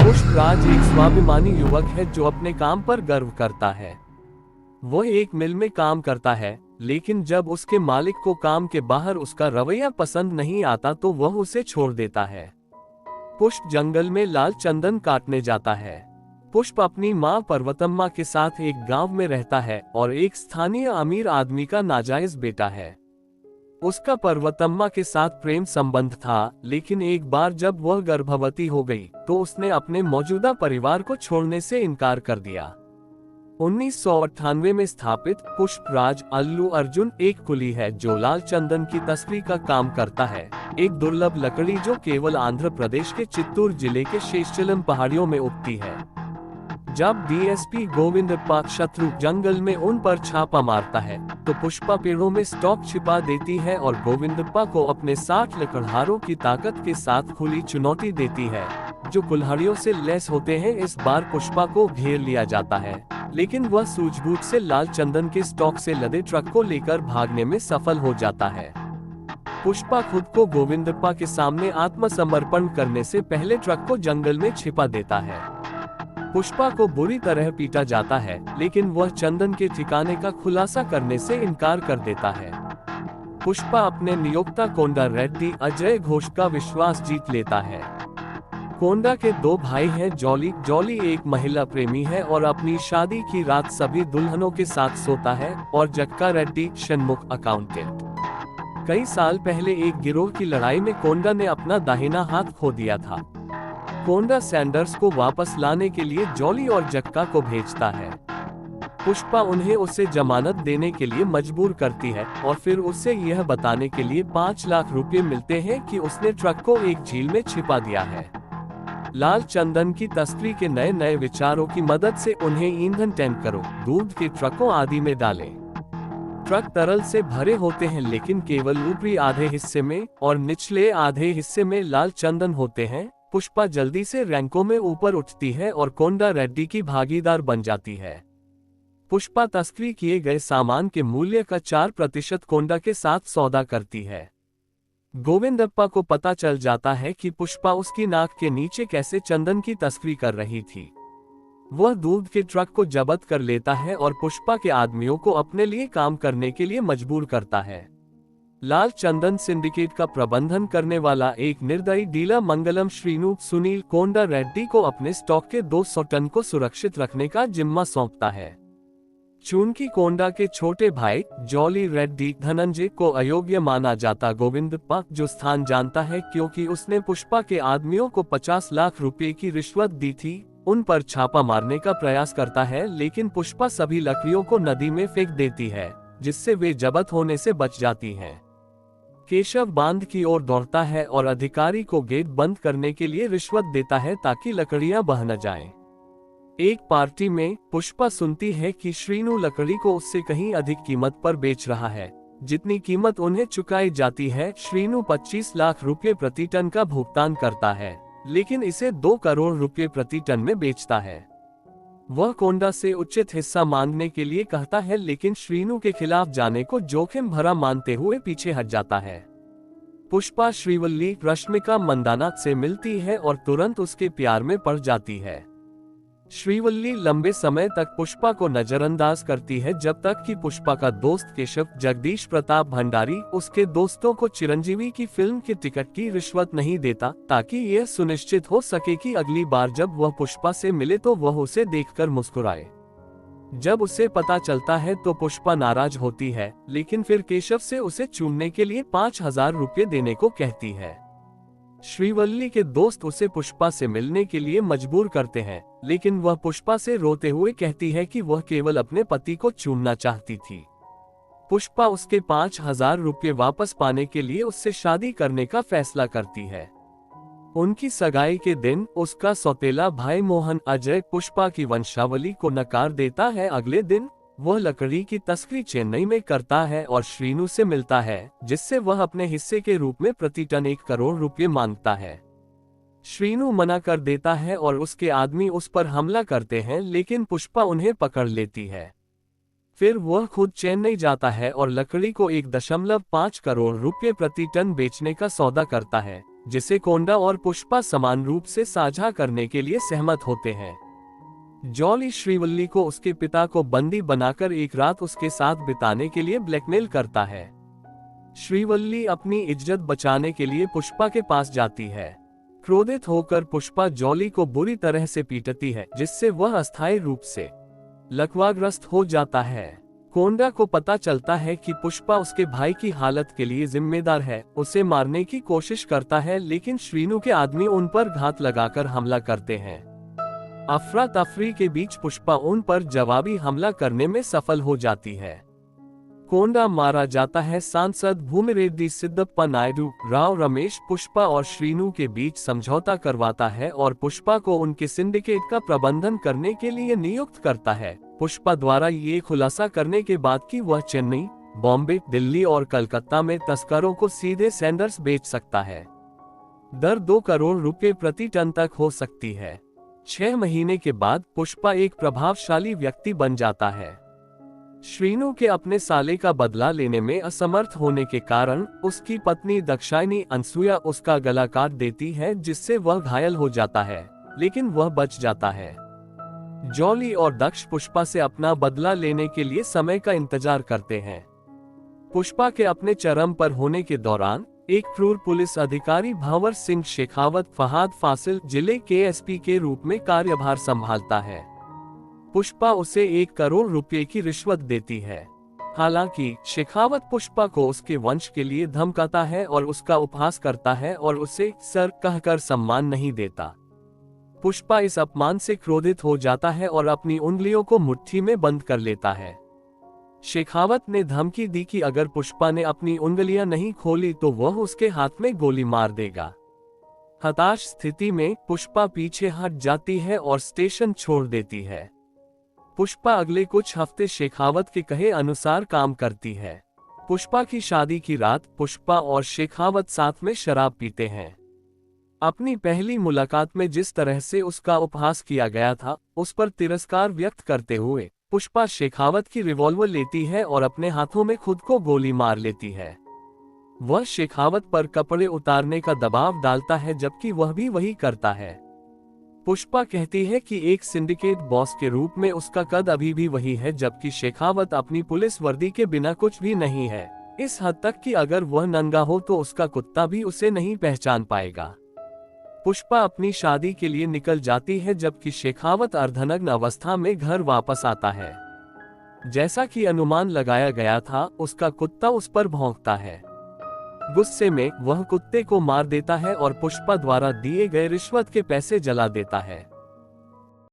पुष्पराज एक स्वाभिमानी युवक है जो अपने काम पर गर्व करता है। वह एक मिल में काम करता है, लेकिन जब उसके मालिक को काम के बाहर उसका रवैया पसंद नहीं आता तो वह उसे छोड़ देता है। पुष्प जंगल में लाल चंदन काटने जाता है। पुष्प अपनी मां पर्वतम्मा के साथ एक गांव में रहता है और एक स्थानीय अमीर आदमी का नाजायज बेटा है। उसका पर्वतम्मा के साथ प्रेम संबंध था, लेकिन एक बार जब वह गर्भवती हो गई तो उसने अपने मौजूदा परिवार को छोड़ने से इनकार कर दिया। 1998 में स्थापित पुष्पराज अल्लू अर्जुन एक कुली है जो लाल चंदन की तस्करी का काम करता है, एक दुर्लभ लकड़ी जो केवल आंध्र प्रदेश के चित्तूर जिले के शेषचलम पहाड़ियों में उगती है। जब डीएसपी गोविंदप्पा शत्रु जंगल में उन पर छापा मारता है तो पुष्पा पेड़ों में स्टॉक छिपा देती है और गोविंदप्पा को अपने 60 लकड़हारों की ताकत के साथ खुली चुनौती देती है, जो कुल्हाड़ियों से लैस होते हैं। इस बार पुष्पा को घेर लिया जाता है, लेकिन वह सूझबूझ से लाल चंदन के स्टॉक से लदे ट्रक को लेकर भागने में सफल हो जाता है। पुष्पा खुद को गोविंदप्पा के सामने आत्मसमर्पण करने से पहले ट्रक को जंगल में छिपा देता है। पुष्पा को बुरी तरह पीटा जाता है, लेकिन वह चंदन के ठिकाने का खुलासा करने से इनकार कर देता है। पुष्पा अपने नियोक्ता कोंडा रेड्डी अजय घोष का विश्वास जीत लेता है। कोंडा के 2 भाई हैं। जॉली एक महिला प्रेमी है और अपनी शादी की रात सभी दुल्हनों के साथ सोता है, और जक्का रेड्डी षणमुख अकाउंटेंट। कई साल पहले एक गिरोह की लड़ाई में कोंडा ने अपना दाहिना हाथ खो दिया था। कोंडा सैंडर्स को वापस लाने के लिए जॉली और जक्का को भेजता है। पुष्पा उन्हें उसे जमानत देने के लिए मजबूर करती है और फिर उसे यह बताने के लिए 5 लाख रुपए मिलते हैं कि उसने ट्रक को एक झील में छिपा दिया है। लाल चंदन की तस्करी के नए नए विचारों की मदद से उन्हें ईंधन टैंकरों, दूध के ट्रकों आदि में डालें। ट्रक तरल से भरे होते हैं, लेकिन केवल ऊपरी आधे हिस्से में और निचले आधे हिस्से में लाल चंदन होते हैं। पुष्पा जल्दी से रैंकों में ऊपर उठती है और कोंडा रेड्डी की भागीदार बन जाती है। पुष्पा तस्करी किए गए सामान के मूल्य का 4% कोंडा के साथ सौदा करती है। गोविंदप्पा को पता चल जाता है कि पुष्पा उसकी नाक के नीचे कैसे चंदन की तस्करी कर रही थी। वह दूध के ट्रक को जब्त कर लेता है और पुष्पा के आदमियों को अपने लिए काम करने के लिए मजबूर करता है। लाल चंदन सिंडिकेट का प्रबंधन करने वाला एक निर्दयी डीलर मंगलम श्रीनु सुनील कोंडा रेड्डी को अपने स्टॉक के 200 टन को सुरक्षित रखने का जिम्मा सौंपता है। चूंकि कोंडा के छोटे भाई जॉली रेड्डी धनंजय को अयोग्य माना जाता, गोविंदप्पा जो स्थान जानता है क्योंकि उसने पुष्पा के आदमियों को 50 लाख रुपए की रिश्वत दी थी, उन पर छापा मारने का प्रयास करता है, लेकिन पुष्पा सभी लकड़ियों को नदी में फेंक देती है, जिससे वे जब्त होने से बच जाती हैं। केशव बांध की ओर दौड़ता है और अधिकारी को गेट बंद करने के लिए रिश्वत देता है ताकि लकड़ियां बह न जाएं। एक पार्टी में पुष्पा सुनती है कि श्रीनु लकड़ी को उससे कहीं अधिक कीमत पर बेच रहा है, जितनी कीमत उन्हें चुकाई जाती है। श्रीनु 25 लाख रुपए प्रति टन का भुगतान करता है, लेकिन इसे 2 करोड़ रुपए प्रति टन में बेचता है। वह कोंडा से उचित हिस्सा मांगने के लिए कहता है, लेकिन श्रीनु के खिलाफ जाने को जोखिम भरा मानते हुए पीछे हट जाता है। पुष्पा श्रीवल्ली रश्मिका मंदाना से मिलती है और तुरंत उसके प्यार में पड़ जाती है। श्रीवल्ली लंबे समय तक पुष्पा को नजरअंदाज करती है, जब तक कि पुष्पा का दोस्त केशव जगदीश प्रताप भंडारी उसके दोस्तों को चिरंजीवी की फिल्म के टिकट की रिश्वत नहीं देता, ताकि यह सुनिश्चित हो सके कि अगली बार जब वह पुष्पा से मिले तो वह उसे देखकर मुस्कुराए। जब उसे पता चलता है तो पुष्पा नाराज होती है, लेकिन फिर केशव से उसे चूमने के लिए 5000 रुपये देने को कहती है। श्रीवल्ली के दोस्त उसे पुष्पा से मिलने के लिए मजबूर करते हैं, लेकिन वह पुष्पा से रोते हुए कहती है कि वह केवल अपने पति को चूमना चाहती थी। पुष्पा उसके 5000 रुपये वापस पाने के लिए उससे शादी करने का फैसला करती है। उनकी सगाई के दिन उसका सौतेला भाई मोहन अजय पुष्पा की वंशावली को नकार देता है। अगले दिन वह लकड़ी की तस्करी चेन्नई में करता है और श्रीनु से मिलता है, जिससे वह अपने हिस्से के रूप में प्रति टन 1 करोड़ रुपए मांगता है। श्रीनु मना कर देता है और उसके आदमी उस पर हमला करते हैं, लेकिन पुष्पा उन्हें पकड़ लेती है। फिर वह खुद चेन्नई जाता है और लकड़ी को 1.5 करोड़ रुपए प्रति टन बेचने का सौदा करता है, जिसे कोंडा और पुष्पा समान रूप से साझा करने के लिए सहमत होते हैं। जॉली श्रीवल्ली को उसके पिता को बंदी बनाकर एक रात उसके साथ बिताने के लिए ब्लैकमेल करता है। श्रीवल्ली अपनी इज्जत बचाने के लिए पुष्पा के पास जाती है। क्रोधित होकर पुष्पा जॉली को बुरी तरह से पीटती है, जिससे वह अस्थायी रूप से लकवाग्रस्त हो जाता है। कोंडा को पता चलता है कि पुष्पा उसके भाई की हालत के लिए जिम्मेदार है। उसे मारने की कोशिश करता है, लेकिन श्रीनू के आदमी उन पर घात लगाकर हमला करते हैं। अफरा तफरी के बीच पुष्पा उन पर जवाबी हमला करने में सफल हो जाती है। कोंडा मारा जाता है। सांसद भूमिरेड्डी सिद्धप्पा नायडू राव रमेश पुष्पा और श्रीनू के बीच समझौता करवाता है और पुष्पा को उनके सिंडिकेट का प्रबंधन करने के लिए नियुक्त करता है। पुष्पा द्वारा ये खुलासा करने के बाद कि वह चेन्नई, बॉम्बे, दिल्ली और कलकत्ता में तस्करों को सीधे सैंडर्स बेच सकता है। दर 2 करोड़ रुपए प्रति टन तक हो सकती है। 6 महीने के बाद पुष्पा एक प्रभावशाली व्यक्ति बन जाता है। श्रीनू के अपने साले का बदला लेने में असमर्थ होने के कारण उसकी पत्नी दाक्षायणी अनसुया उसका गला काट देती है, जिससे वह घायल हो जाता है, लेकिन वह बच जाता है। जॉली और दक्ष पुष्पा से अपना बदला लेने के लिए समय का इंतजार करते हैं। पुष्पा के अपने चरम पर होने के दौरान एक क्रूर पुलिस अधिकारी भंवर सिंह शेखावत फहाद फासिल जिले के एसपी के रूप में कार्यभार संभालता है। पुष्पा उसे 1 करोड़ रुपए की रिश्वत देती है। हालांकि शेखावत पुष्पा को उसके वंश के लिए धमकाता है और उसका उपहास करता है और उसे सर कहकर सम्मान नहीं देता। पुष्पा इस अपमान से क्रोधित हो जाता है और अपनी उंगलियों को मुट्ठी में बंद कर लेता है। शेखावत ने धमकी दी कि अगर पुष्पा ने अपनी उंगलियां नहीं खोली तो वह उसके हाथ में गोली मार देगा। हताश स्थिति में पुष्पा पीछे हट जाती है और स्टेशन छोड़ देती है। पुष्पा अगले कुछ हफ्ते शेखावत के कहे अनुसार काम करती है। पुष्पा की शादी की रात पुष्पा और शेखावत साथ में शराब पीते हैं। अपनी पहली मुलाकात में जिस तरह से उसका उपहास किया गया था, उस पर तिरस्कार व्यक्त करते हुए पुष्पा शेखावत की रिवॉल्वर लेती है और अपने हाथों में खुद को गोली मार लेती है। वह शेखावत पर कपड़े उतारने का दबाव डालता है, जबकि वह भी वही करता है। पुष्पा कहती है कि एक सिंडिकेट बॉस के रूप में उसका कद अभी भी वही है, जबकि शेखावत अपनी पुलिस वर्दी के बिना कुछ भी नहीं है, इस हद तक कि अगर वह नंगा हो तो उसका कुत्ता भी उसे नहीं पहचान पाएगा। पुष्पा अपनी शादी के लिए निकल जाती है, जबकि शेखावत अर्धनग्न अवस्था में घर वापस आता है। जैसा कि अनुमान लगाया गया था, उसका कुत्ता उस पर भौंकता है। गुस्से में वह कुत्ते को मार देता है और पुष्पा द्वारा दिए गए रिश्वत के पैसे जला देता है।